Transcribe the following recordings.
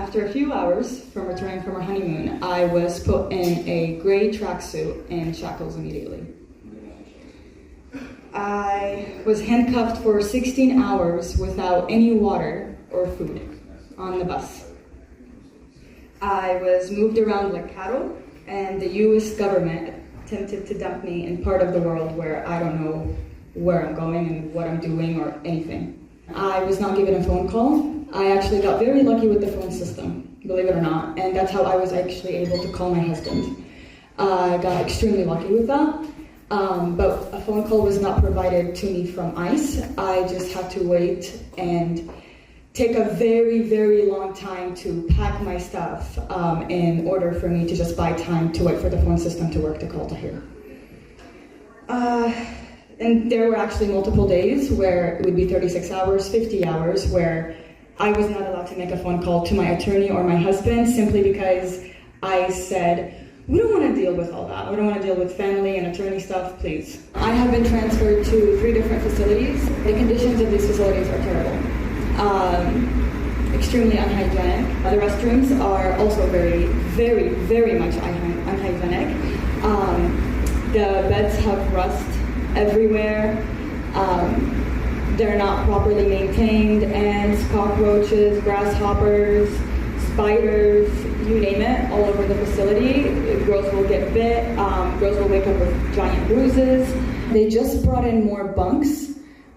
After a few hours from returning from our honeymoon, I was put in a gray tracksuit and shackles immediately. I was handcuffed for 16 hours without any water or food on the bus. I was moved around like cattle, and the US government attempted to dump me in part of the world where I don't know where I'm going and what I'm doing or anything. I was not given a phone call. I actually got very lucky with the phone system, believe it or not, and that's how I was actually able to call my husband. I got extremely lucky with that, but a phone call was not provided to me from ICE. I just had to wait and take a very, very long time to pack my stuff in order for me to just buy time to wait for the phone system to work to call to here. And there were actually multiple days where it would be 36 hours, 50 hours, where I was not allowed to make a phone call to my attorney or my husband simply because I said, we don't want to deal with all that. We don't want to deal with family and attorney stuff, please. I have been transferred to 3 different facilities. The conditions of these facilities are terrible. Extremely unhygienic. The restrooms are also very, very, very much unhygienic. The beds have rust everywhere. They're not properly maintained. Ants, cockroaches, grasshoppers, spiders, you name it, all over the facility. Girls will get bit. Girls will wake up with giant bruises. They just brought in more bunks.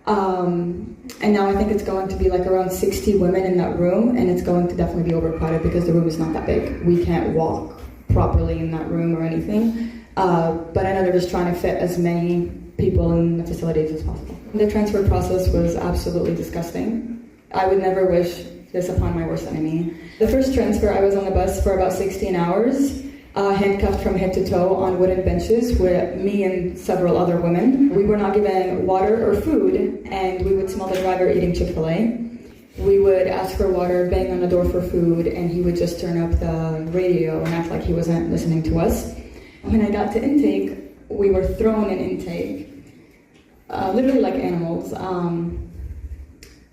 And now I think it's going to be like around 60 women in that room, and it's going to definitely be overcrowded because the room is not that big. We can't walk properly in that room or anything. But I know they're just trying to fit as many people in the facilities as possible. The transfer process was absolutely disgusting. I would never wish this upon my worst enemy. The first transfer, I was on the bus for about 16 hours, handcuffed from head to toe on wooden benches with me and several other women. We were not given water or food, and we would smell the driver eating Chick-fil-A. We would ask for water, bang on the door for food, and he would just turn up the radio and act like he wasn't listening to us. When I got to intake, we were thrown in intake, literally like animals,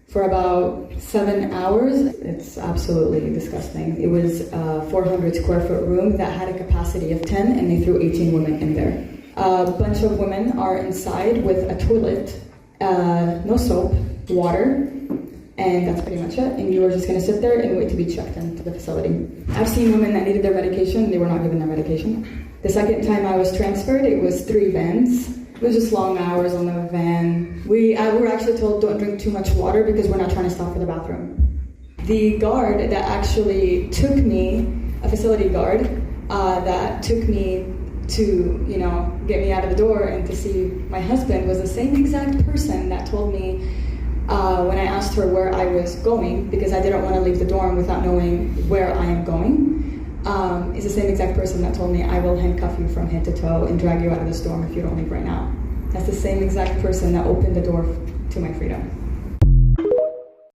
for about 7 hours. It's absolutely disgusting. It was a 400 square foot room that had a capacity of 10, and they threw 18 women in there. A bunch of women are inside with a toilet, no soap, water, and that's pretty much it. And you are just going to sit there and wait to be checked into the facility. I've seen women that needed their medication, they were not given their medication. The second time I was transferred, it was 3 vans. It was just long hours on the van. We were actually told don't drink too much water because we're not trying to stop for the bathroom. The guard that actually took me, a facility guard, that took me to, get me out of the door and to see my husband was the same exact person that told me when I asked her where I was going, because I didn't want to leave the dorm without knowing where I am going. Is the same exact person that told me, I will handcuff you from head to toe and drag you out of this dorm if you don't leave right now. That's the same exact person that opened the door to my freedom.